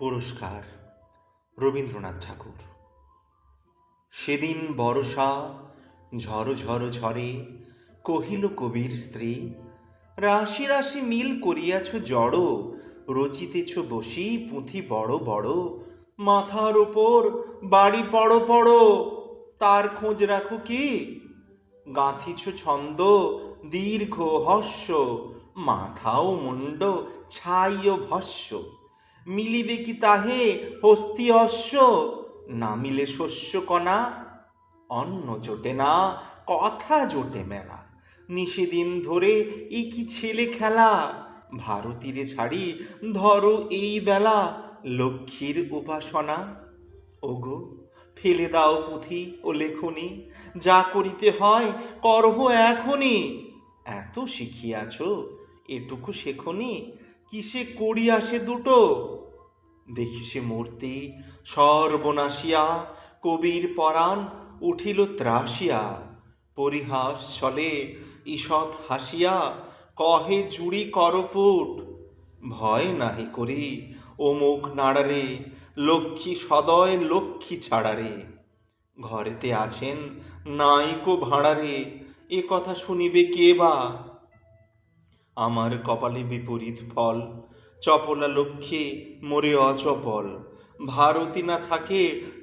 পুরস্কার রবীন্দ্রনাথ ঠাকুর। সেদিন বরষা ঝড় ঝড় ঝরে, কহিল কবির স্ত্রী, রাশি রাশি মিল করিয়াছ জড়, রচিতেছ বসি পুঁথি বড় বড়, মাথার ওপর বাড়ি পড়ো পড়ো, তার খোঁজ রাখো কি? গাঁথিছ ছন্দ দীর্ঘ হস্য, মাথাও মুন্ড ছাই ও ভস্য, মিলিবে কি তাহে হস্তি অশ্ব, না মিলে শস্য কণা, অন্ন জোটে না কথা জোটে মেলা, নিষেদিন ধরে এ কি ছেলে খেলা, ভারতীরে ছাড়ি ধরো এই বেলা লক্ষ্মীর উপাসনা। ওগো ফেলে দাও পুঁথি ও লেখনি, যা করিতে হয় করহ এখনি, এত শিখিয়াছ এটুকু শেখনি, কিসে করিয়াছে দুটো? দেখিসে মূর্তি সর্বনাশিয়া, কবির পরাণ উঠিল ত্রাসিয়া, পরিহাস ছলে ঈষৎ হাসিয়া, কহে জুড়ি করপুট, ভয় নাহি করি ও মুখ নাড়ারে, লক্ষ্মী সদয় লক্ষ্মী ছাড়ারে, ঘরেতে আছেন নাইকো ভাঁড়ারে, এ কথা শুনিবে কে বা? আমার কপালে বিপরীত ফল, চপলা লক্ষ্যে মোরে অচপল, ভারতী না থাকে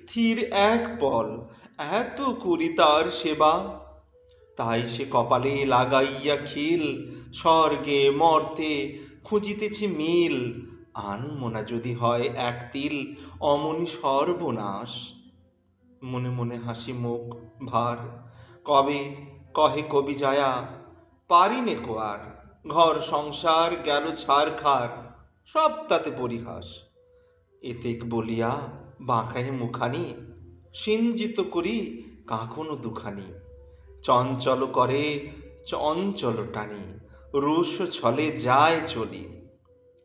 থির এক পল, এত করি তার সেবা, তাই সে কপালে লাগাইয়া খিল, স্বর্গে মর্তে খুঁজিতেছি মিল, আনমনা যদি হয় এক তিল, অমনি সর্বনাশ। মনে মনে হাসি মুখ ভার, কবে কহে কবি যায়া, পারি নে কো আর, ঘর সংসার গেল ছারখার, সব তাতে পরিহাস। এতেক বলিয়া বাঁকাহে মুখানি, সিঞ্জিত করি কাঁকনো দুখানি, চঞ্চল করে চঞ্চল টানি, রুষ ছলে যায় চলি,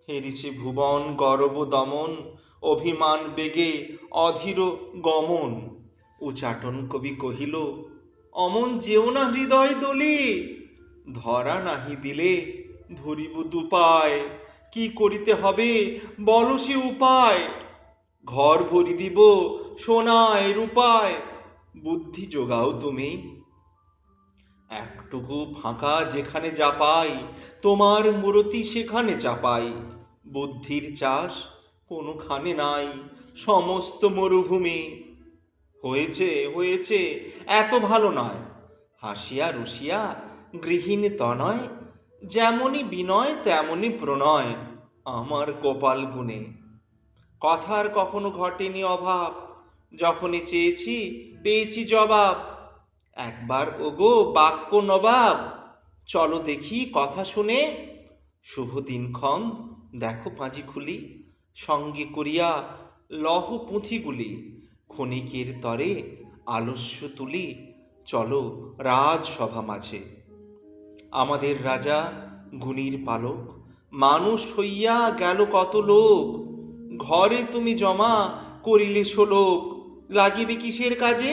হেরিছে ভুবন গর্ব দমন, অভিমান বেগে অধীর গমন, উচাটন কবি কহিল, অমন যেও না হৃদয় দলি, ধরা নাহি দিলে ধরিব দুপায়, কি করিতে হবে বলো সে উপায়, ঘর ভরি দিব সোনায় রূপায়, বুদ্ধি যোগাও তুমি। একটুকু ফাঁকা যেখানে যা পাই, তোমার মূরতি সেখানে চাপাই, বুদ্ধির চাষ কোনোখানে নাই, সমস্ত মরুভূমি। হয়েছে হয়েছে এত ভালো নয়, হাসিয়া রুশিয়া গৃহিণী তনয়, যেমনই বিনয় তেমনই প্রণয়, আমার কপাল গুণে কথার কখনো ঘটেনি অভাব, যখনই চেয়েছি পেয়েছি জবাব, একবার ওগো বাক্য নবাব, চলো দেখি কথা শুনে, শুভ দিনক্ষণ দেখো পাঁজি খুলি, সঙ্গে করিয়া লহ পুঁথিগুলি, ক্ষণিকের তরে আলস্য তুলি, চলো রাজসভা মাঝে। আমাদের রাজা গুণীর পালক, মানুষ হইয়া গেল কত লোক, ঘরে তুমি জমা করিলে শোলক, লাগিবে কিসের কাজে?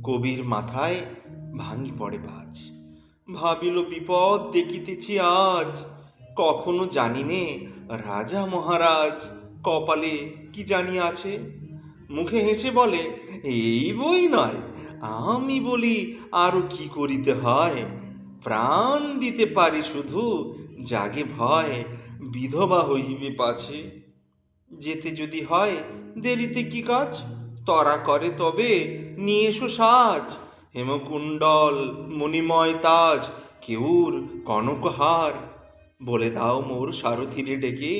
কবির মাথায় ভাঙি পড়ে বাজ, ভাবিল বিপদ দেখিতেছি আজ, কখনো জানিনে রাজা মহারাজ কপালে কি জানি আছে, মুখে হেসে বলে, এই বই নয়, আমি বলি আরো কি করিতে হয়, প্রাণ দিতে পারি শুধু জাগে ভয়, বিধবা হইবে পাছে, যেতে যদি হয় দেরিতে কি কাজ, তরা করে তবে নিয়ে এসো সাজ, হেমকুণ্ডল মণিময় তাজ, কেউর কনকহার, বলে দাও মোর সারথিরে ডেকে,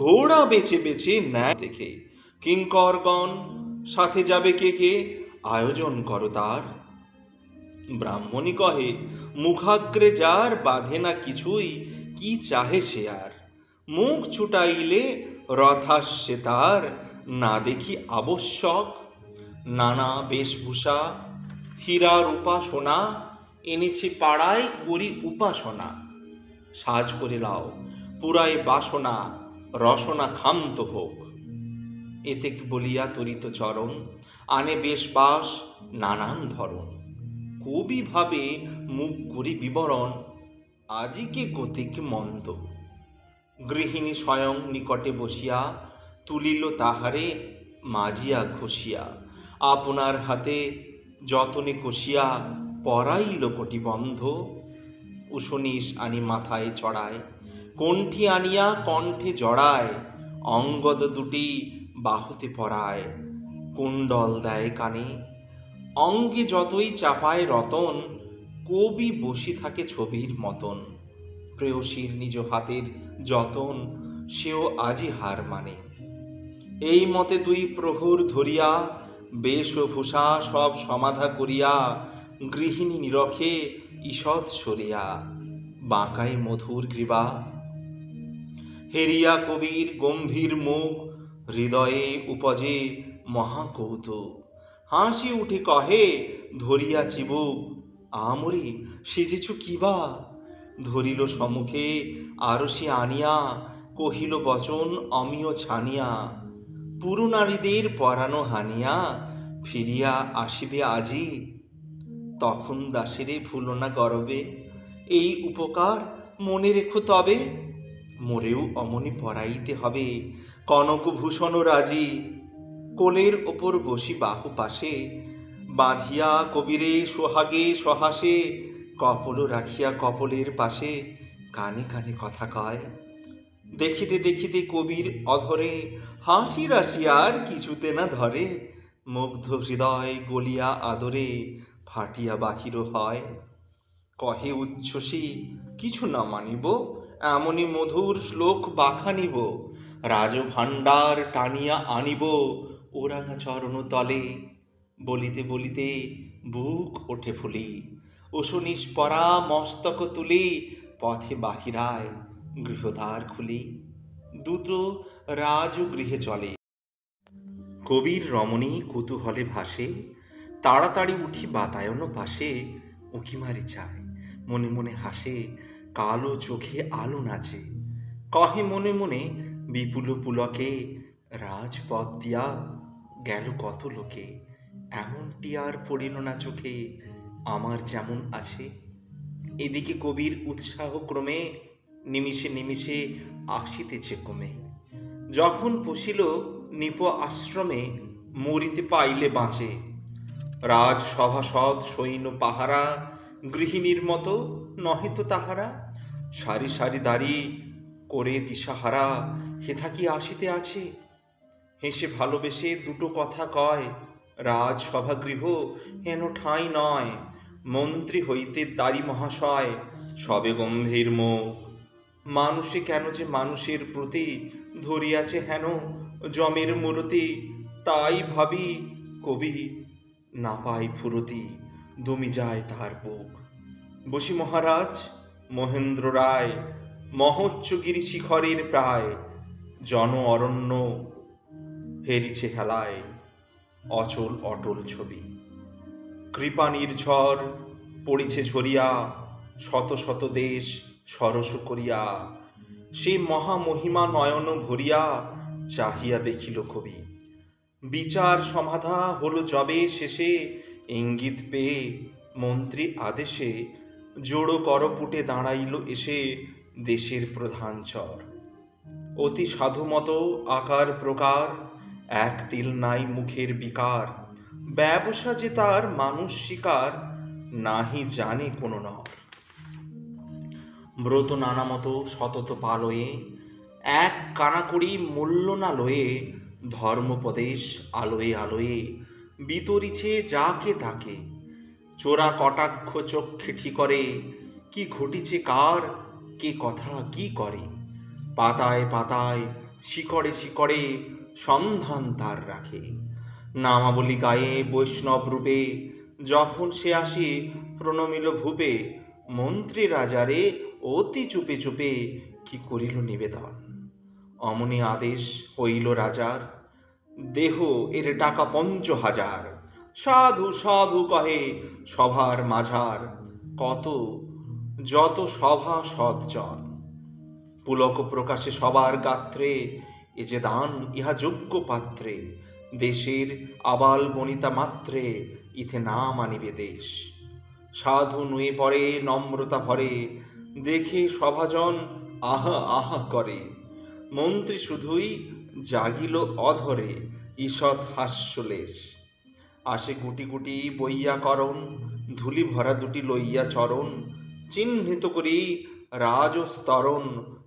ঘোড়া বেছে বেছে ন্যায় দেখে, কিঙ্করগণ সাথে যাবে কে কে, আয়োজন করো তার। ব্রাহ্মণী কহে, মুখাগ্রে যার বাঁধে না কিছুই, কি চাহে সে আর, মুখ ছুটাইলে রথাস্যে তার, না দেখি আবশ্যক, নানা বেশভূষা হীরা রূপা সোনা, এনেছি পাড়ায় করি উপাসনা, সাজ করে লাও পুরায় বাসনা, রসনা ক্ষান্ত হোক। এতেক বলিয়া তরিত চরণ, আনে বেশ বাস নানান ধরন, কবি ভাবে মুখ করি বিবরণ, আজিকে গতিক মন্দ। গৃহিণী স্বয়ং নিকটে বসিয়া তুলিল তাহারে মাজিয়া ঘষিয়া, আপনার হাতে যতনে কষিয়া পরাইল কটিবন্ধ। উষনিস আনি মাথায় চড়ায়, কণ্ঠি আনিয়া কণ্ঠে জড়ায়, অঙ্গদ দুটি বাহুতে পরায়, কুণ্ডল দেয় কানে। অঙ্গে যতই চাপায় রতন, কবি বসে থাকে ছবির মতন। প্রেয়সীর নিজ হাতের যতন, সেও আজি হার মানে। এই মতে দুই প্রহর ধরিয়া, বেশভূষা সব সমাধা করিয়া, গৃহিণী নিরখে ঈষৎ সরিয়া, বাঁকায় মধুর গ্রীবা। হেরিয়া কবির গম্ভীর মুখ, হৃদয়ে উপজে মহাকৌতুক। হাসি উঠে কহে ধরিয়া চিবুক, আমরি সেজেছ কিবা। ধরিল সম্মুখে আরশি আনিয়া, কহিল বচন অমিয় ছানিয়া। পুরু নারীদের পরানো হানিয়া, ফিরিয়া আসিবে আজি। তখন দাসেরে ভুলো না গরবে, এই উপকার মনে রেখো তবে। মোরেও অমনি পরাইতে হবে কনকভূষণ রাজি। কোলের ওপর বসি বাহু পাশে, বাঁধিয়া কবিরে সোহাগে সহাসে, কপল রাখিয়া কপলের পাশে, কানে কানে কথা কয়। দেখিতে দেখিতে কবির অধরে, হাসি রাশি আর কিছুতে না ধরে। মুগ্ধ হৃদয় গলিয়া আদরে, ফাটিয়া বাহির হয়। কহে উচ্ছ্বসী কিছু না মানিব, এমনি মধুর শ্লোক বাখানিব। রাজভাণ্ডার টানিয়া আনিব ওরাঙা চরণ তলে। বলিতে বলিতে বুক ওঠে ফুলি, উষনিস পরা মস্তক তুলি, পথে বাহিরায় গৃহদ্বার খুলি। দ্রুত রাজগৃহে চলে। কবির রমণী কুতূহলে ভাসে, তাড়াতাড়ি উঠি বাতায়ন পাশে। উঁকি মারি চায়, মনে মনে হাসে, কালো চোখে আলো নাচে। কহে মনে মনে বিপুল পুলকে, রাজপথ দিয়া গেল কত লোকে। এমনটি আর পড়িল না চোখে, আমার যেমন আছে। এদিকে কবির উৎসাহ ক্রমে, নিমিষে নিমিষে আসিতেছে কমে। যখন পশিল নিপ আশ্রমে, মরিতে পাইলে বাঁচে। রাজসভাসদ সৈন্য পাহারা, গৃহিণীর মতো নহে তো তাহারা। সারি সারি দাঁড়ি করে দিশাহারা, হেথা কি আসিতে আছে। হেসে ভালোবেসে দুটো কথা কয়, রাজসভাগৃহ হেন ঠাঁই নয়। মন্ত্রী হইতে দাঁড়ি মহাশয়, সবে গম্ভীর মুখ। মানুষে কেন যে মানুষের প্রতি, ধরিয়াছে হেন যমের মূরতি। তাই ভাবি কবি না পাই ফুরতি, দমি যায় তাহার বুক। বসি মহারাজ মহেন্দ্র রায়, মহোচ্চগিরি শিখরের প্রায়। জন অরণ্য হেরিছে হেলায়, অচল অটল ছবি। কৃপানির ঝড় পড়িছে ঝরিয়া, শত শত দেশ সরস করিয়া। সে মহামহিমা নয়ন ভরিয়া, চাহিয়া দেখিল কবি। বিচার সমাধা হলো যবে শেষে, ইঙ্গিত পেয়ে মন্ত্রী আদেশে, জোড়ো করপুটে দাঁড়াইল এসে দেশের প্রধান চর। অতি সাধুমত আকার প্রকার, এক তিল নাই মুখের বিকার। ব্যবসা যে তার মানুষ শিকার, নাহি জানে কোনো নর। ব্রত নানামত সতত পালয়ে, এক কানাকড়ি মূল্য না লয়ে। ধর্মোপদেশ আলোয়ে আলোয়ে, বিতরিছে যাকে তাকে। চোরা কটাক্ষ চক্ষে ঠিকরে, কি ঘটিছে কার, কে কথা কি করে। পাতায় পাতায় শিকড়ে শিকড়ে, সন্ধান তার রাখে। নামাবলী গায়ে বৈষ্ণব রূপে, যখন সে আসে প্রণমিল ভূপে। মন্ত্রী রাজারে অতি চুপে চুপে, কি করিল নিবেদন। অমনি আদেশ হইল রাজার, দেহ এর টাকা ৫০০০০। সাধু সাধু কহে সভার মাঝার, কত যত সভা সজ্জন। পুলক প্রকাশে সবার গাত্রে, এ যে দান ইহা যোগ্য পাত্রে। দেশের আবাল বনিতা মাত্রে, ইথে নাম আনিবে দেশ। সাধু নুয়ে পড়ে নম্রতা ভরে, দেখে সভাজন আহা আহা করে। মন্ত্রী শুধুই জাগিল অধরে ঈষৎ হাস্যলেশ। আসে গুটি গুটি বইয়া করণ, ধুলি ভরা দুটি লইয়া চরণ, চিহ্নিত করি রাজস্তরণ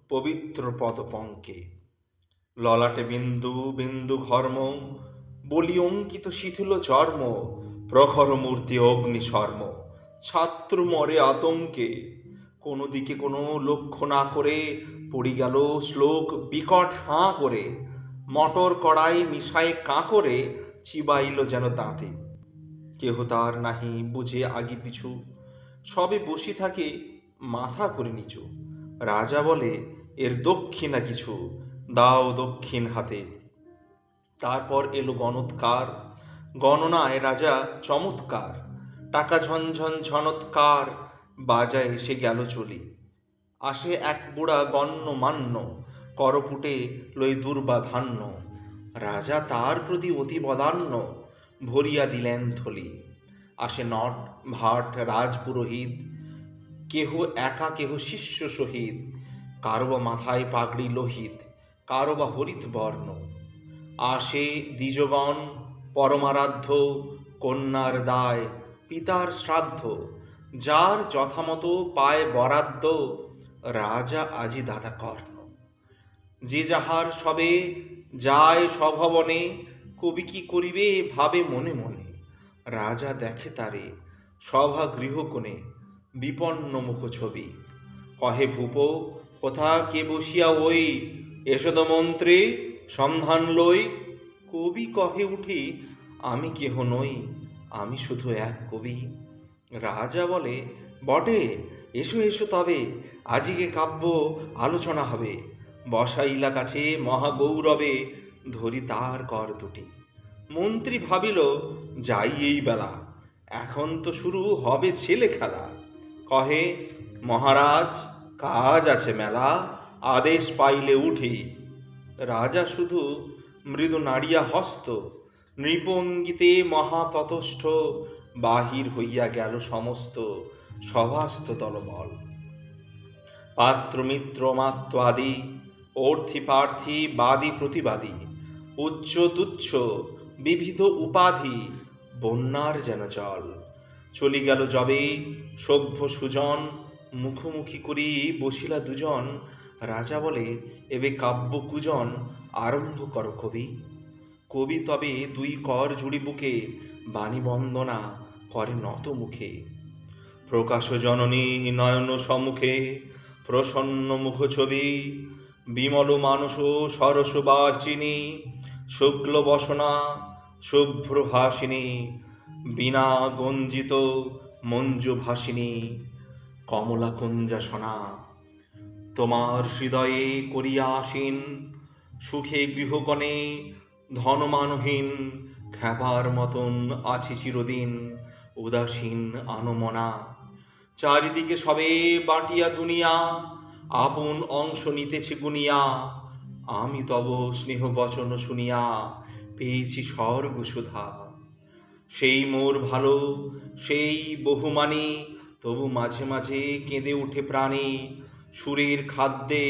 পবিত্র পদপঙ্কে। ললাটে বিন্দু বিন্দু ঘর্ম, বলি অঙ্কিত শিথিল চর্ম, প্রখর মূর্তি অগ্নিশর্ম, ছাত্র মরে আতঙ্কে। কোনো দিকে কোনো লক্ষ্য না করে পড়ি গেল শ্লোক বিকট হাঁ করে, মটর কড়াই মিশায় কাঁ করে চিবাইল যেন দাঁতে। কেহ তার নাহি বুঝে আগি পিছু, সবে বসি থাকে মাথা করে নিচু। রাজা বলে, এর দক্ষিণা কিছু দাও দক্ষিণ হাতে। তারপর এলো গণৎকার, গণনায় রাজা চমৎকার, টাকা ঝনঝন ঝনৎকার, বাজায় এসে গেল চলি। আসে এক বুড়া গণ্যমান্য, করপুটে লই দুর্বা ধান্য। রাজা তার প্রতি অতি বদান্য, ভরিয়া দিলেন থলি। আসে নট ভাট রাজপুরোহিত, কেহ একা কেহ শিষ্য সহিত, কারো বা মাথায় পাগড়ি লোহিত, কারো বা হরিত বর্ণ। আসে দ্বিজগণ পরমারাধ্য, কন্যার দায় পিতার শ্রাদ্ধ, যার যথামতো পায় বরাদ্দ, রাজা আজি দাদা কর্ণ। যে যাহার সবে যায় স্বভবনে, কবি কি করিবে ভাবে মনে মনে। রাজা দেখে তারে সভা গৃহকোণে, বিপন্ন মুখ ছবি। কহে ভূপ, কোথা কে বসিয়া ওই, এসদ মন্ত্রী সন্ধান লই। কবি কহে উঠি, আমি কেহ নই, আমি শুধু এক কবি। রাজা বলে, বটে, এসো এসো তবে, আজকে কাব্য আলোচনা হবে। বসাইলা কাছে মহাগৌরবে, ধরি তার কর দুটি। মন্ত্রী ভাবিল, যাই এই বেলা, এখন তো শুরু হবে ছেলে খেলা। কহে, মহারাজ কাজ আছে মেলা, আদেশ পাইলে উঠি। রাজা শুধু মৃদু নাড়িয়া হস্ত, নৃপঙ্গিতে মহাততষ্ঠ, বাহির হইয়া গেল সমস্ত সভাস্থ দলবল। পাত্র মিত্র মাত্র আদি, অর্থী প্রার্থী বাদী প্রতিবাদী, উচ্চ তুচ্ছ বিবিধ উপাধি, বন্যার যেন জল। চলি গেল যবে সভ্য সুজন, মুখোমুখি করি বসিলা দুজন। রাজা বলে, এবে কাব্য কুজন আরম্ভ কর কবি। কবি তবে দুই কর জুড়ি বুকে, বাণী বন্দনা করে নত মুখে। প্রকাশ জননী নয়ন সম্মুখে, প্রসন্ন মুখ ছবি, বিমল মানস সরস বাচিনী, শুক্ল বসনা শুভ্র হাসিনী, বীণা গঞ্জিত মঞ্জু ভাসিনী, কমলা কুঞ্জাসনা। তোমার হৃদয়ে করিয়া আসীন, সুখে গৃহকণে ধনমানহীন, খেপার মতন আছি চিরদিন, উদাসীন আনমনা। চারিদিকে সবে বাটিয়া দুনিয়া, আপন অংশ নিতেছি গুনিয়া। আমি তব স্নেহ বচন শুনিয়া, পেয়েছি স্বর্গ সুধা। সেই মোর ভালো সেই বহুমানি, তবু মাঝে মাঝে কেঁদে উঠে প্রাণী। সুরের খাদ্যে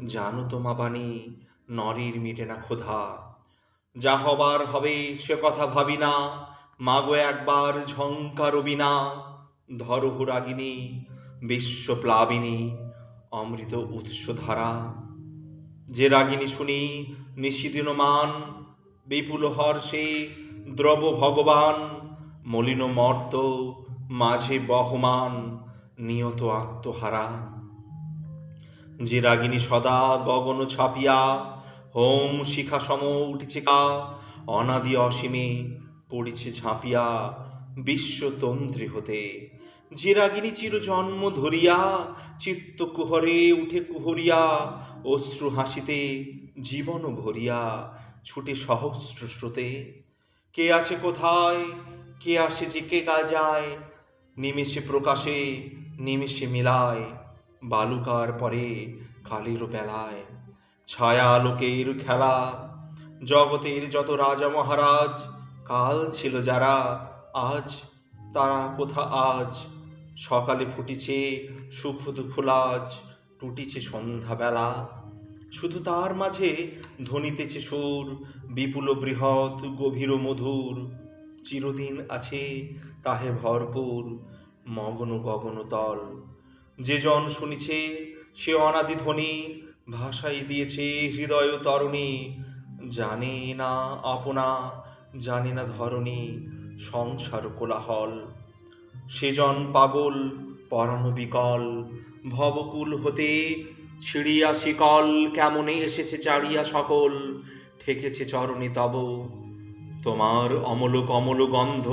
জানো তোমা বাণী, নরের মিটে না ক্ষুধা। যা হবার হবে সে কথা ভাবি না, মাগো একবার ঝঙ্কার বিনা। ধরো রাগিনী বিশ্বপ্লাবিনী, অমৃত উৎসধারা। যে রাগিনী শুনি নিশিদিন মান, বিপুল হর্ষে দ্রব ভগবান। মলিন মর্ত মাঝে বহমান, নিয়ত আত্মহারা। যে রাগিনী সদা গগন ছাপিয়া, হোম শিখা সম উঠেছে কা। অনাদি অসীমে পড়িছে ঝাঁপিয়া, বিশ্বতন্ত্রী হতে। যে রাগিনী চির জন্ম ধরিয়া, চিত্ত কুহরে উঠে কুহরিয়া। অশ্রু হাসিতে জীবন ভরিয়া, ছুটে সহস্র স্রোতে। কে আছে কোথায়, কে আসে যে কে যায়, নিমেষে প্রকাশে নিমেষে মিলায়। বালুকার পরে কালের বেলায়, ছায়া আলোকের খেলা। জগতের যত রাজা মহারাজ, কাল ছিল যারা, আজ তারা কোথা আজ। সকালে ফুটিছে সুখ দুঃখ লাজ, টুটিছে সন্ধ্যাবেলা। শুধু তার মাঝে ধ্বনিতেছে সুর, বিপুল বৃহৎ গভীর মধুর। চিরদিন আছে তাহে ভরপুর মগন গগন তল। যে জন শুনিছে সে অনাদি ধ্বনি ভাষাই দিয়েছে হৃদয় তরণী। জানে না আপনা, জানে না ধরণী, সংসার কোলাহল। সেজন পাগল পরাণ বিকল, ভবকুল হতে ছিড়িয়া শিকল কেমনে এসেছে চাড়িয়া সকল। ঠেকেছে চরণে তব তোমার অমল কমল গন্ধ,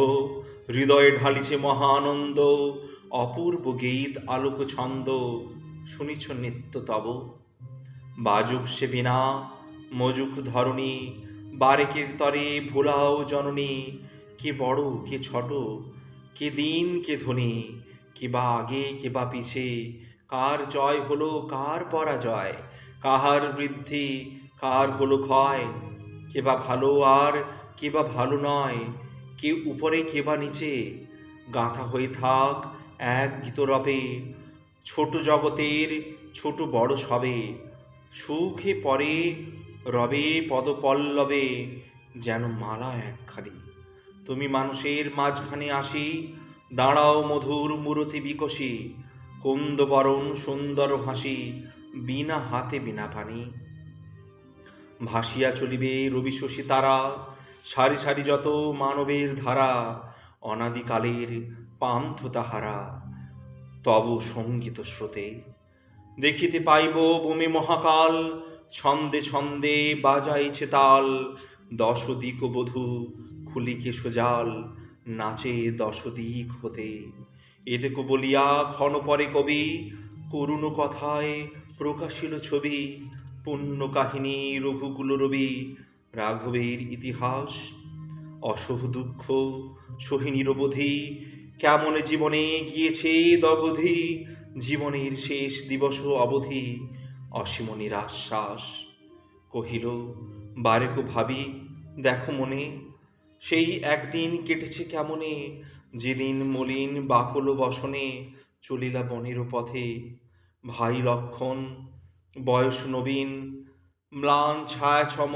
হৃদয়ে ঢালিছে মহানন্দ। অপূর্ব গীত আলোক ছন্দ, শুনিছ নিত্য তব। বাজুক সে বিনা মজুক ধরণী, বারেকের তরে ভোলাও জননী। কে বড় কে ছোট, কে দিন কে ধনী, কে বা আগে কে বা পিছে, কার জয় হলো কার পরাজয়, কাহার বৃদ্ধি কার হলো ক্ষয়। কে বা ভালো আর কে বা ভালো নয়, কে উপরে কে বা নিচে, গাঁথা হয়ে থাক এক গীতরবে। ছোট জগতের ছোট বড় সবে, সুখে পরে রবে পদপল্লবে যেন মালা একখানি। তুমি মানুষের মাঝখানে আসি, দাঁড়াও মধুর মূরতি বিকশী। কুন্দ বরণ সুন্দর হাসি, বিনা হাতে বিনা পানি। ভাসিয়া চলিবে রবি শশী তারা, সারি সারি যত মানবের ধারা। অনাদিকালের পান্থ তাহারা, তব সঙ্গীত স্রোতে। দেখিতে পাইব ভূমি মহাকাল, ছন্দে ছন্দে বাজাইছে তাল। দশ দিক বধূ খুলিকে সুজাল, নাচে দশ দিক হতে। এতেকো বলিয়া ক্ষণ পরে কবি, করুণ কথায় প্রকাশিল ছবি। পুণ্য কাহিনী রঘুকুল রবি, রাঘবের ইতিহাস। অসহ দুঃখ সহি নিরবধি, কেমন জীবনে গিয়েছে দগধি। জীবনের শেষ দিবস অবধি, অসীম নিরাশ্বাস। কহিল বারেকো ভাবি দেখো মনে, সেই একদিন কেটেছে কেমনে। যেদিন মলিন বাকল বসনে, চলিলা বনের পথে। ভাই লক্ষণ বয়স নবীন, ম্লান ছায়াছম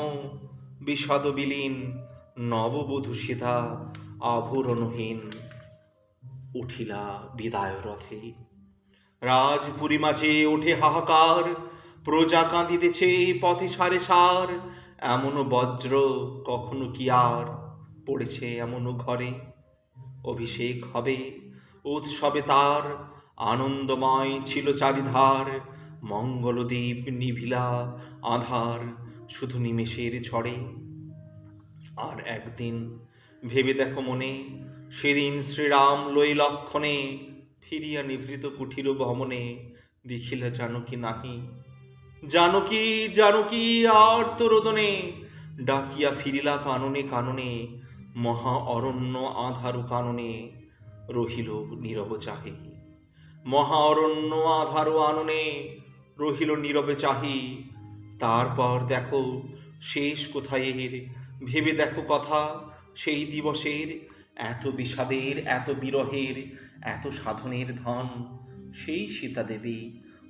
বিষাদ বিলীন। নববধূ সীতা আভরণহীন, উঠিলা বিদায় রথে। রাজপুরী মাঝে ওঠে হাহাকার, প্রজা কাঁদিতেছে পথে সারে সার। এমনও বজ্র কখনো কি আর পড়েছে এমনও ঘরে। অভিষেক হবে উৎসবে তার, আনন্দময় ছিল চারিধার। মঙ্গলদ্বীপ নিভিলা আধার, শুধু নিমেষের ঝড়ে। আর একদিন ভেবে দেখো মনে, সেদিন শ্রীরাম লই লক্ষণে ফিরিয়া নিভৃত কুঠির ভবনে। দেখিলা জানকী নাহি, জানকী জানকী আর্তরোদনে। ডাকিয়া ফিরিলা কাননে কাননে, মহা অরণ্য আধারু কাননে। রহিল নীরব চাহি, মহা অরণ্য আধারু আননে। রহিল নীরবে চাহি। তারপর দেখো শেষ কোথায় এর, ভেবে দেখো কথা সেই দিবসের। এত বিষাদের এত বিরহের এত সাধনের ধন, সেই সীতা দেবী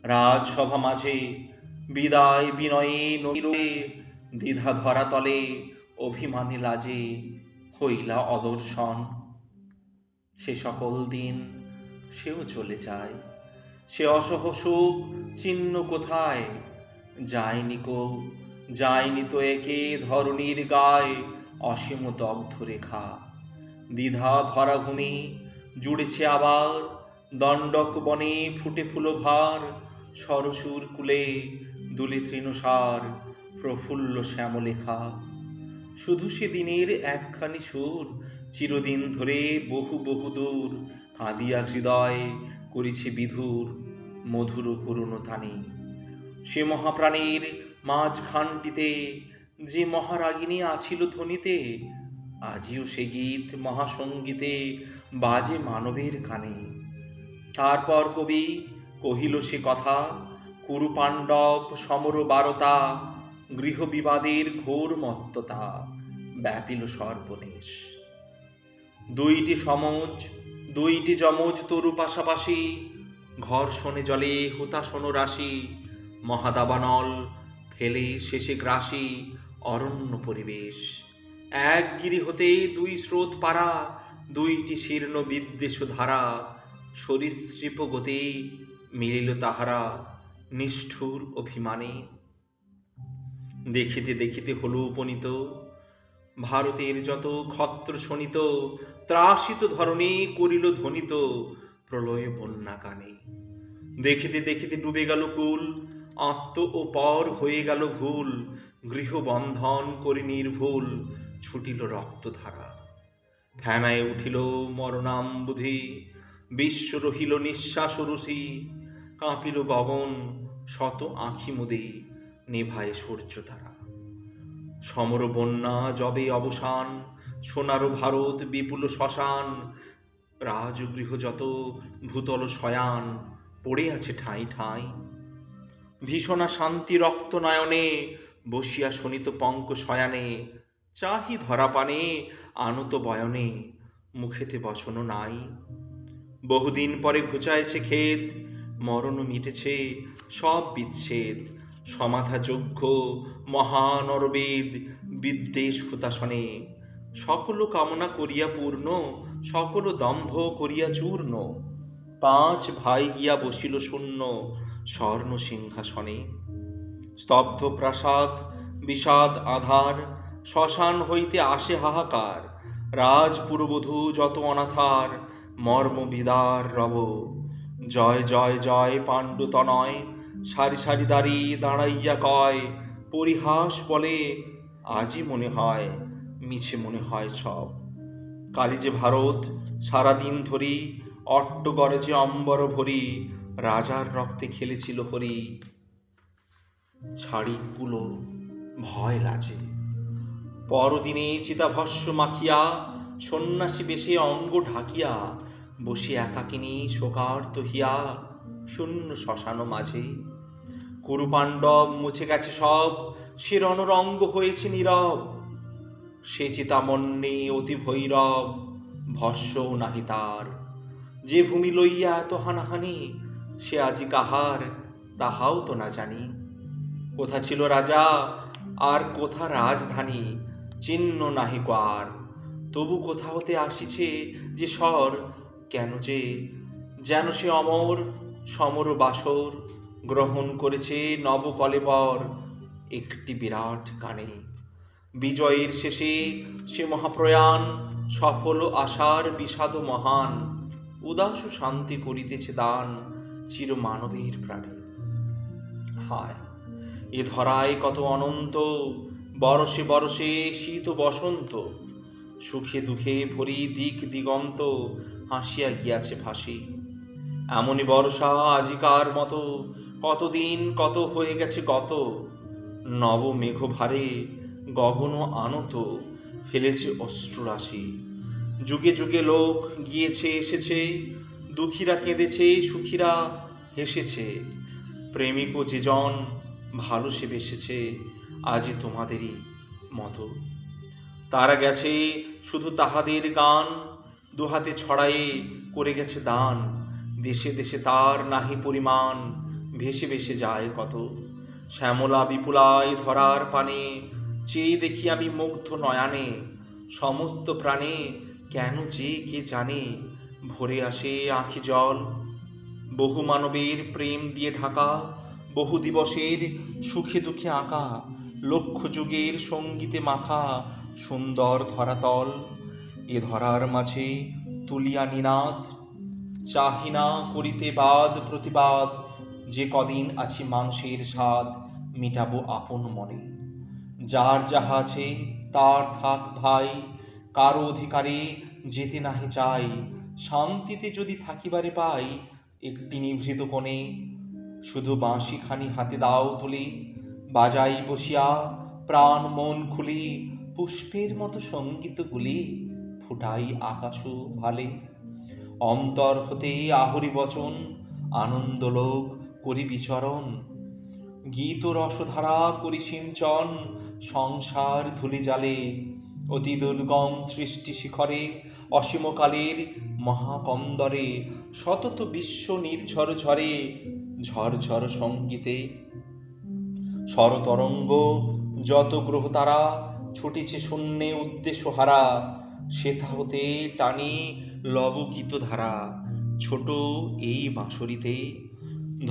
রাজসভা মাঝে। বিদায় বিনয়ে নইরে, দ্বিধা ধরা তলে অভিমানে লাজে হইলা অদর্শন। সে সকল দিন সেও চলে যায়, সে অসহ সুখ চিহ্ন কোথায়। যায়নি কো যায়নি তো একে ধরণীর গায়, অসীম দগ্ধ রেখা। দ্বিধা ধরা ভূমি জুড়েছে আবার, দণ্ডক বনে ফুটে ফুলভার। সরসুর কুলে দুলে তৃণসার, প্রফুল্ল শ্যামলেখা। শুধু সে দিনের একখানি সুর, চিরদিন ধরে বহু বহু দূর। কাঁদিয়া হৃদয় করেছে বিধুর, মধুর করুণ তানে। সে মহাপ্রাণের মাঝখানটিতে, যে মহারাগিনী আছিল ধ্বনিতে। আজিও সে গীত মহাসঙ্গীতে বাজে মানবের কানে। তারপর কবি কহিল সে কথা, কুরু পাণ্ডব সমর বারতা। গৃহ বিবাদের ঘোর মত্ততা, ব্যাপিল সর্বনেশ। দুইটি যমজ তরু পাশাপাশি, ঘর্ষণে জলে হুতাশন রাশি। মহাদাবানল ফেলে শেষে গ্রাসী অরণ্য পরিবেশ। এক গিরি হতে দুই স্রোত পারা, দুইটি শীর্ণ বিদ্বেষ ধারা, সরীসৃপ গতি মিলিল তাহারা নিষ্ঠুর অভিমানে। দেখিতে দেখিতে হল উপনীত ভারতের যত ক্ষত্র শোণিত, ত্রাসিত ধরণী করিল ধ্বনিত প্রলয় বন্যা গানে। দেখিতে দেখিতে ডুবে গেল কুল, আত্ম ও পর হয়ে গেল ভুল, গৃহবন্ধন করি নির্ভুল ছুটিল রক্তধারা। ফেনায় উঠিল মরণাম্বুধি, বিশ্ব রহিল নিঃশ্বাস রুষি, কাঁপিল গগন শত আঁখি মুদে নেভায় সূর্য তারা। সমর বন্যা যবে অবসান, সোনার ভারত বিপুল শ্মশান, রাজগৃহ যত ভূতল শয়ান পড়ে আছে ঠাঁই ঠাঁই। ভীষণা শান্তি রক্ত নয়নে বসিয়া শোনিত পঙ্ক শয়ানে, চাহি ধরা পানে আনত বয়নে মুখেতে বচন নাই। বহুদিন পরে ঘুচাইছে ক্ষেত, মরণ মিটেছে সব বিচ্ছেদ, সমাধা যজ্ঞ মহানরবেদ বিদ্বেষ হুতাসনে, সকল কামনা করিয়া পূর্ণ, সকল দম্ভ করিয়া চূর্ণ, পাঁচ ভাই গিয়া বসিল শূন্য স্বর্ণ সিংহাসনে। স্তব্ধ প্রাসাদ বিষাদ আধার, শ্মশান হইতে আসে হাহাকার, রাজপুরবধূ যত অনাথার মর্ম বিদার রব। জয় জয় জয় পাণ্ডু তনয়, সারি সারি দাঁড়ি দাঁড়াইয়া কয়, পরিহাস বলে আজই মনে হয় মিছে মনে হয় সব। কালি যে ভারত সারাদিন ধরি অট্ট গরজে অম্বর ভরি, রাজার রক্তে খেলেছিল হরি, ছাড়ি কুলো ভয় লাজে। পরদিনে চিতাভস্য মাখিয়া সন্ন্যাসী বেশে অঙ্গ ঢাকিয়া, বসে একাকিনী শোকার্ত হিয়া শূন্য শ্মশান মাঝে। কুরুপাণ্ডব মুছে গেছে সব, সে রণরঙ্গ হয়েছে নীরব, সে চিতামন্যে অতি ভৈরব ভস্য নাহি তার। যে ভূমি লইয়া এত হানাহানি, সে আজি কাহার তাহাও তো না জানি। কোথা ছিল রাজা আর কোথা রাজধানী, চিহ্ন নাহি আর। তবু কোথা হতে আসিছে যে স্বর, কেন যে যেন সে অমর সমর বাসর গ্রহণ করেছে নব কলেবর একটি বিরাট গানে। বিজয়ের শেষে সে মহাপ্রয়াণ, সফল আশার বিষাদ মহান, উদাস শান্তি করিতেছে দান চির মানবের প্রাণে। হায় এ ধরায় কত অনন্ত, বরষে বরষে শীত বসন্ত, সুখে দুঃখে ভরি দিক দিগন্ত হাসিয়া গিয়াছে ভাসি। এমনই বর্ষা আজিকার মতো, কতদিন কত হয়ে গেছে গত, নব মেঘ ভারে গগন আনত ফেলেছে অশ্রুরাশি। যুগে যুগে লোক গিয়েছে এসেছে, দুঃখীরা কেঁদেছে সুখীরা হেসেছে, প্রেমিক ও যেজন ভালো সে বেসেছে আজই তোমাদেরই মতো। তারা গেছে শুধু তাহাদের গান, দুহাতে ছড়ায়ে করে গেছে দান, দেশে দেশে তার নাহি পরিমাণ, ভেসে ভেসে যায় কত। শ্যামলা বিপুলায় ধরার পানে চেয়ে দেখি আমি মুগ্ধ নয়ানে, সমস্ত প্রাণে কেন যে কে জানে ভরে আসে আঁখি জল। বহু মানবের প্রেম দিয়ে ঢাকা, বহু দিবসের সুখে দুঃখে আঁকা, লক্ষ যুগের সঙ্গীতে মাখা সুন্দর ধরাতল। এ ধরার মাঝে তুলিয়া নিনাদ, চাহিনা করিতে বাদ প্রতিবাদ, যে কদিন আছি মানুষের স্বাদ মিটাবো আপন মনে। যার যাহা আছে তার থাক ভাই, কারো অধিকারে যেতে নাহি চাই, শান্তিতে যদি থাকিবারে পাই একটি নিভৃত কোণে। শুধু বাঁশিখানি হাতে দাও তুলি, বাজাই বসিয়া প্রাণ মন খুলি, পুষ্পের মতো সঙ্গীতগুলি ফুটাই আকাশ ভালে। অন্তর হতে আহুরি বচন আনন্দলোক করি বিচরণ, গীত রসধারা করি সিঞ্চন সংসার ধুলি জালে। অতি দুর্গম সৃষ্টি শিখরে অসীমকালের মহাকন্দরে, সতত বিশ্ব নির্ঝর ঝরে ঝরঝর সঙ্গীতে। স্বরতরঙ্গ যত গ্রহ তারা ছুটিছে শূন্যে উদ্দেশ্য হারা, সেথা হতে টানি লবগীত ধারা। ছোট এই বাঁশরিতে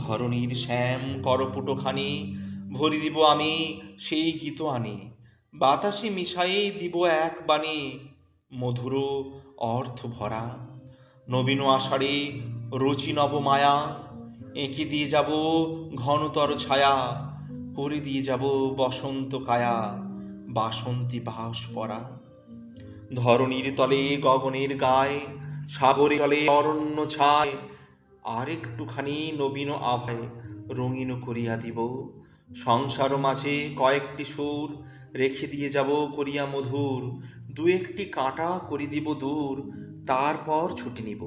ধরণীর শ্যাম করপুটখানি ভরি দিব আমি সেই গীত আনি, বাতাসে মিশায়ে দিব এক বাণী মধুর অর্থ ভরা। নবীন আষাঢ়ে রুচি নব মায়া, এঁকে দিয়ে যাব ঘনতর ছায়া, করে দিয়ে যাব বসন্ত কায়া, বাসন্তী বাস পরা। ধরণীর তলে গগনের গায়ে, সাগরে তলে অরণ্য ছায়, আর একটুখানি নবীন আভায় রঙিন করিয়া দিব। সংসার মাঝে কয়েকটি সুর রেখে দিয়ে যাব করিয়া মধুর, দু একটি কাঁটা করি দিব দূর, তারপর ছুটি নিব।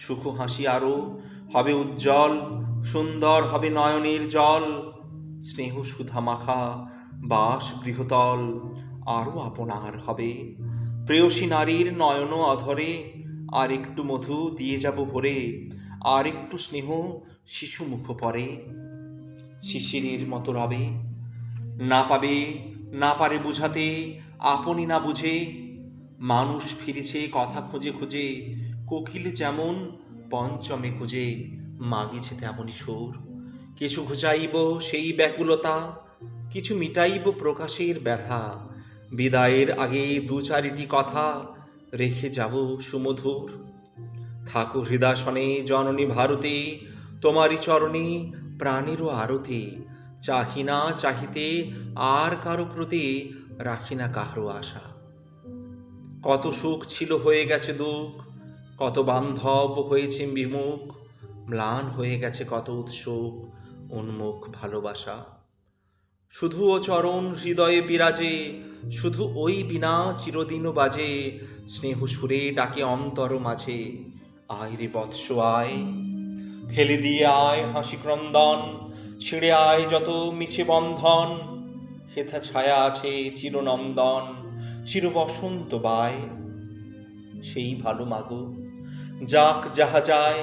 সুখ হাসি আরো হবে উজ্জ্বল, সুন্দর হবে নয়নের জল, স্নেহ সুধা মাখা বাস গৃহতল আরো আপনার হবে। প্রেয়সী নারীর নয়ন অধরে আর একটু মধু দিয়ে যাব ভরে, আর একটু স্নেহ শিশু মুখ পরে। শিশিরের মতো রবে, না পাবে না পারে বুঝাতে আপনি না বুঝে, মানুষ ফিরেছে কথা খুঁজে খুঁজে, কোকিল যেমন পঞ্চমে খুঁজে মাগিছে তেমনই সুর। কিছু ঘুচাইব সেই ব্যাকুলতা, কিছু মিটাইব প্রকাশের ব্যথা, বিদায়ের আগে দু চারিটি কথা রেখে যাব সুমধুর। থাকো হৃদাসনে জননী ভারতে, তোমারই চরণে প্রাণেরও আরতি, চাহি না চাহিতে আর কারো প্রতি, রাখি না কাহারও আশা। কত সুখ ছিল হয়ে গেছে দুঃখ, কত বান্ধব হয়েছে বিমুখ, ম্লান হয়ে গেছে কত উৎসুক উন্মুখ ভালোবাসা। শুধু ও চরণ হৃদয়ে বিরাজে, শুধু ওই বিনা চিরদিন বাজে, স্নেহ সুরে ডাকে অন্তর মাঝে, আয় রে বৎস আয়। ফেলে দিয়ে আয় হাসি ক্রন্দন, ছিঁড়ে আয় যত মিছে বন্ধন, হেথা ছায়া আছে চিরনন্দন, চির বসন্ত বায়। সেই ভালো মাগো যাক যাহা যায়,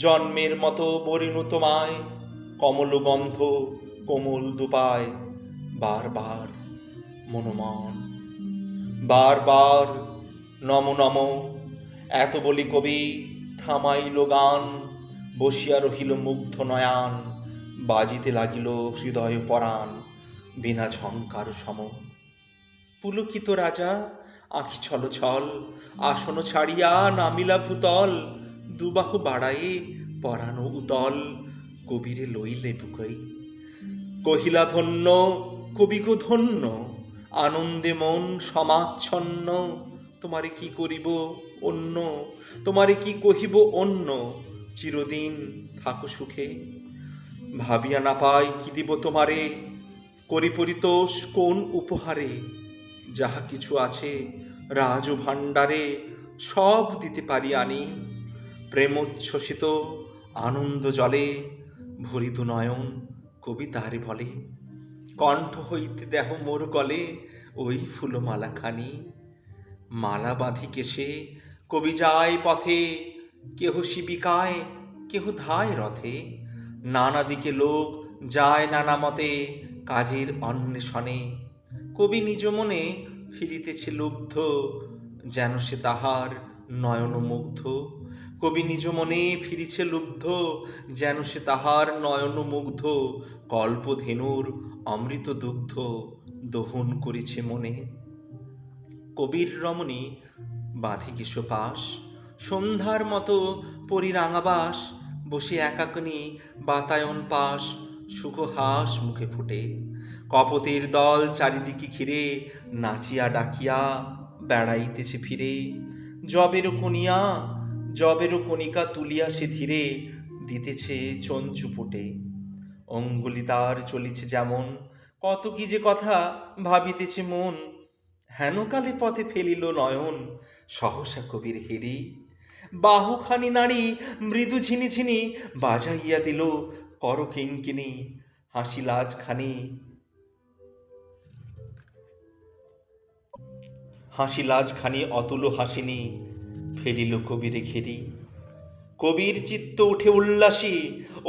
জন্মের মতো বরিনু তোমায়, কমল গন্ধ কোমল দুপায়, বারবার মনমন বারবার নম নম। এত বলি কবি থামাইল গান, বসিয়া রহিল মুগ্ধ নয়ান, বাজিতে লাগিল হৃদয় পরাণ বিনা ঝঙ্কার সম। পুলকিত রাজা আঁখি ছল ছল, আসন ছাড়িয়া নামিলা ভূতল, দুবাহু বাড়ায়ে পরাণ উতল, কবিরে লইলে বুকই। কহিলা ধন্য কবি গো ধন্য, আনন্দে মন সমাচ্ছন্ন, তোমারে কি করিব অন্য, তোমারে কি কহিব অন্য, চিরদিন থাকো সুখে। ভাবিয়া না পাই কি দিব তোমারে, করি পরিতোষ কোন উপহারে, যাহা কিছু আছে রাজ ভাণ্ডারে, সব দিতে পারি আনি। প্রেমোচ্ছ্বসিত আনন্দ জলে ভরি দু নয়ন কবি তারে বলে, কণ্ঠ হইতে দেহ মোর গলে ওই ফুলমালা খানি। মালা বাঁধি কেশে কবি যায় পথে, কেহ শিবিকায় কেহ ধায় রথে, নানা দিকে লোক যায় নানা মতে কাজের অন্বেষণে। কবি নিজ মনে ফিরিতেছে লুব্ধ, যেন সে তাহার নয়ন মুগ্ধ। কবি নিজ মনে ফিরিছে লুব্ধ, যেন সে তাহার নয়ন মুগ্ধ, কল্পধেনুর অমৃত দুগ্ধ দহন করিছে মনে। কবির রমণী বাঁধি কেশপাশ, সন্ধ্যার মতো পরিরাঙাবাস, বসে একাকিনী বাতায়ন পাশ, সুখহাস মুখে ফুটে। কপতের দল চারিদিকে ঘিরে নাচিয়া ডাকিয়া বেড়াইতেছে ফিরে। জবেরও কনিয়া জবেরও কণিকা তুলিয়া সে ধীরে দিতেছে চঞ্চুপুটে। অঙ্গুলি তার চলিছে যেমন, কত কি যে কথা ভাবিতেছে মন, হেনকালে পথে ফেলিল নয়ন সহসা কবির হেরি। বাহুখানি নারী মৃদু ঝিনিঝিনি বাজাইয়া দিল কর কিঙ্কিনি, হাসি লাজখানি অতুল হাসিনি ফেলিল কবিরে ঘেরি। কবির চিত্ত উঠে উল্লাসী,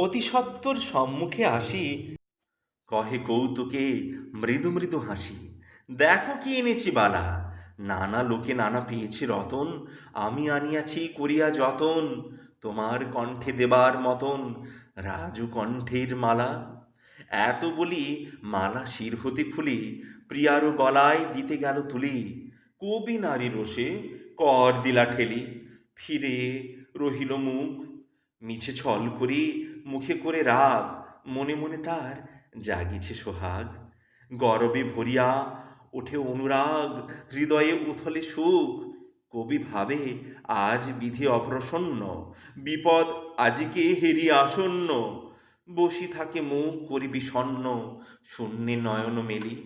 অতি সত্বর সম্মুখে আসি কহে কৌতুকে মৃদু মৃদু হাসি, দেখো কি এনেছি বালা, নানা লোকে নানা পেয়েছি রতন, আমি আনিয়াছি করিয়া যতন, তোমার কণ্ঠে দেবার মতন রাজু কণ্ঠের মালা। এত বলি মালা শির হতে খুলি, প্রিয়ার গলায় দিতে গেল তুলি, কবি নারী রোষে কর দিলা ঠেলি, ফিরে রহিল মুখ, মিছে ছল করি মুখে করে রাগ, মনে মনে তার জাগিছে সোহাগ। গরবে ভরিয়া ওঠে অনুরাগ, হৃদয়ে উথলে সুখ, কবি ভাবে আজ বিধি অপ্রসন্ন, বিপদ আজিকে হেরি আসন্ন, বসি থাকে মুখ করি বিষণ্ণ, শূন্যে নয়ন মেলি।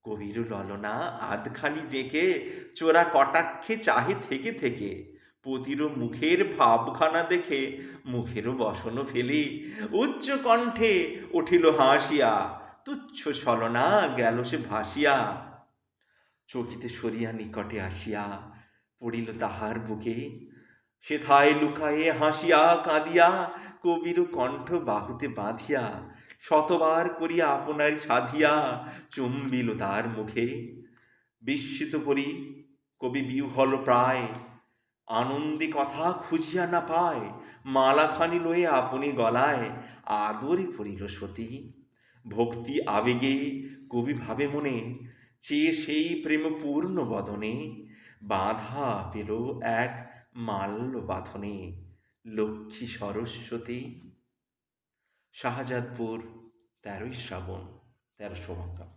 কবির ললনা আধখানি বেঁকে চোরা কটাক্ষে চাহে থেকে থেকে, পতির মুখের ভাবখানা দেখে মুখেরও বসন ফেলি, উচ্চ কণ্ঠে উঠিল হাসিয়া, তুচ্ছ ছলনা গেল সে ভাসিয়া, চকিতে সরিয়া নিকটে আসিয়া পড়িল তাহার বুকে, সেথায় লুকায়ে হাসিয়া কাঁদিয়া কবির কণ্ঠ বাহুতে বাঁধিয়া, শতবার করিয়া আপনারই সাধিয়া চুম্বিল তার মুখে। বিস্মিত করি কবি বিহ্বল প্রায়, আনন্দে কথা খুঁজিয়া না পায়, মালাখানি লয়ে আপনি গলায় আদরে পড়িল সতী। ভক্তি আবেগে কবি ভাবে মনে, চেয়ে সেই প্রেমপূর্ণ বদনে বাঁধা পেল এক মাল্য বাঁধনে, লক্ষ্মী সরস্বতী। শাহজাদপুর, 13ই শ্রাবণ, 1300 বঙ্গাব্দ।